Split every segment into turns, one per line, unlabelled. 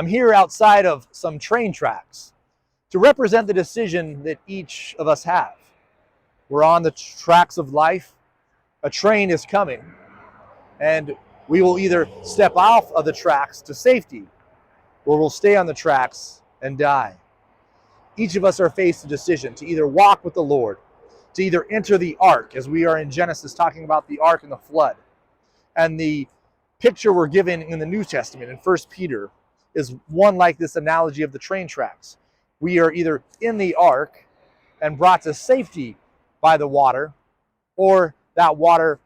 I'm here outside of some train tracks to represent the decision that each of us have. We're on the tracks of life. A train is coming, and we will either step off of the tracks to safety, or we'll stay on the tracks and die. Each of us are faced a decision to either walk with the Lord, to either enter the ark, as we are in Genesis talking about the ark and the flood. And the picture we're given in the New Testament in 1 Peter is one like this analogy of the train tracks. We are either in the ark and brought to safety by the water, or that water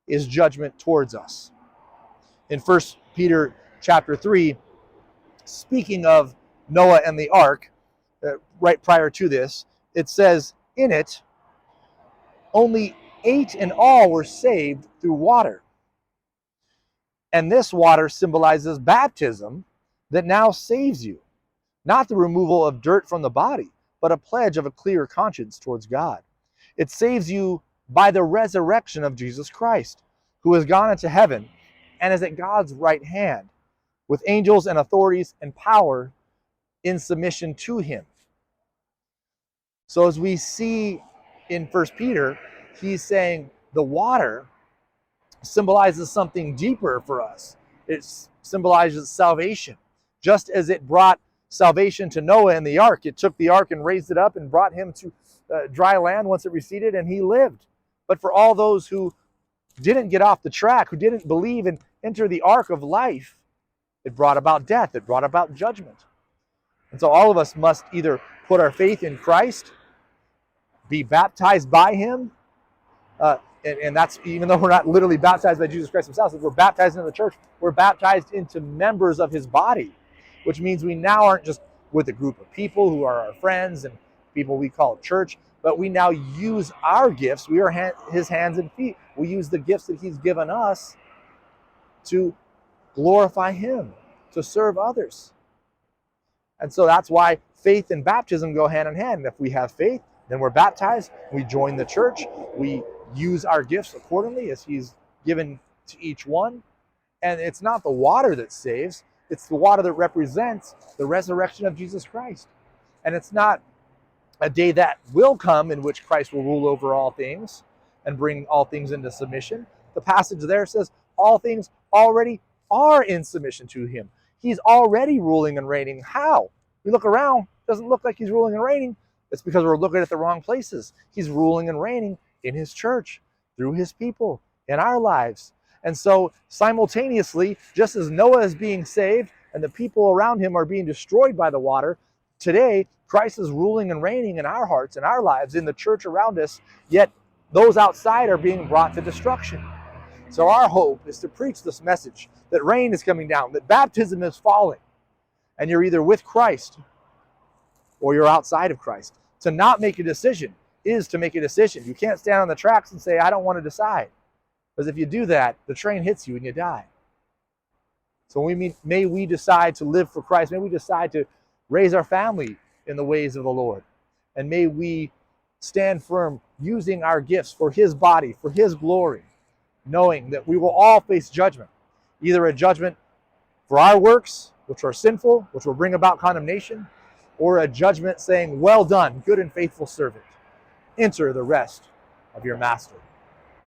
is judgment towards us. In 1 Peter chapter 3, speaking of Noah and the ark, right prior to this, it says, in it, only 8 in all were saved through water. And this water symbolizes baptism that now saves you. Not the removal of dirt from the body, but a pledge of a clear conscience towards God. It saves you by the resurrection of Jesus Christ, who has gone into heaven and is at God's right hand, with angels and authorities and power in submission to him. So as we see in 1 Peter, he's saying the water symbolizes something deeper for us. It symbolizes salvation. Just as it brought salvation to Noah in the ark, it took the ark and raised it up and brought him to dry land once it receded, and he lived. But for all those who didn't get off the track, who didn't believe and enter the ark of life, it brought about death, it brought about judgment. And so all of us must either put our faith in Christ, be baptized by him, and that's even though we're not literally baptized by Jesus Christ himself. If we're baptized into the church, we're baptized into members of his body, which means we now aren't just with a group of people who are our friends and people we call church, but we now use our gifts. We are his hands and feet. We use the gifts that he's given us to glorify him, to serve others. And so that's why faith and baptism go hand in hand. If we have faith, then we're baptized, we join the church, we use our gifts accordingly as he's given to each one. And it's not the water that saves, it's the water that represents the resurrection of Jesus Christ. And it's not a day that will come in which Christ will rule over all things and bring all things into submission. The passage there says all things already are in submission to him. He's already ruling and reigning. How? We look around, it doesn't look like he's ruling and reigning. It's because we're looking at the wrong places. He's ruling and reigning in his church, through his people, in our lives. And so simultaneously, just as Noah is being saved and the people around him are being destroyed by the water, today Christ is ruling and reigning in our hearts, in our lives, in the church around us, yet those outside are being brought to destruction. So our hope is to preach this message that rain is coming down, that baptism is falling, and you're either with Christ or you're outside of Christ. To not make a decision is to make a decision. You can't stand on the tracks and say, I don't want to decide. Because if you do that, the train hits you and you die. So may we decide to live for Christ. May we decide to raise our family in the ways of the Lord. And may we stand firm using our gifts for his body, for his glory, knowing that we will all face judgment. Either a judgment for our works, which are sinful, which will bring about condemnation, or a judgment saying, well done, good and faithful servant. Enter the rest of your master.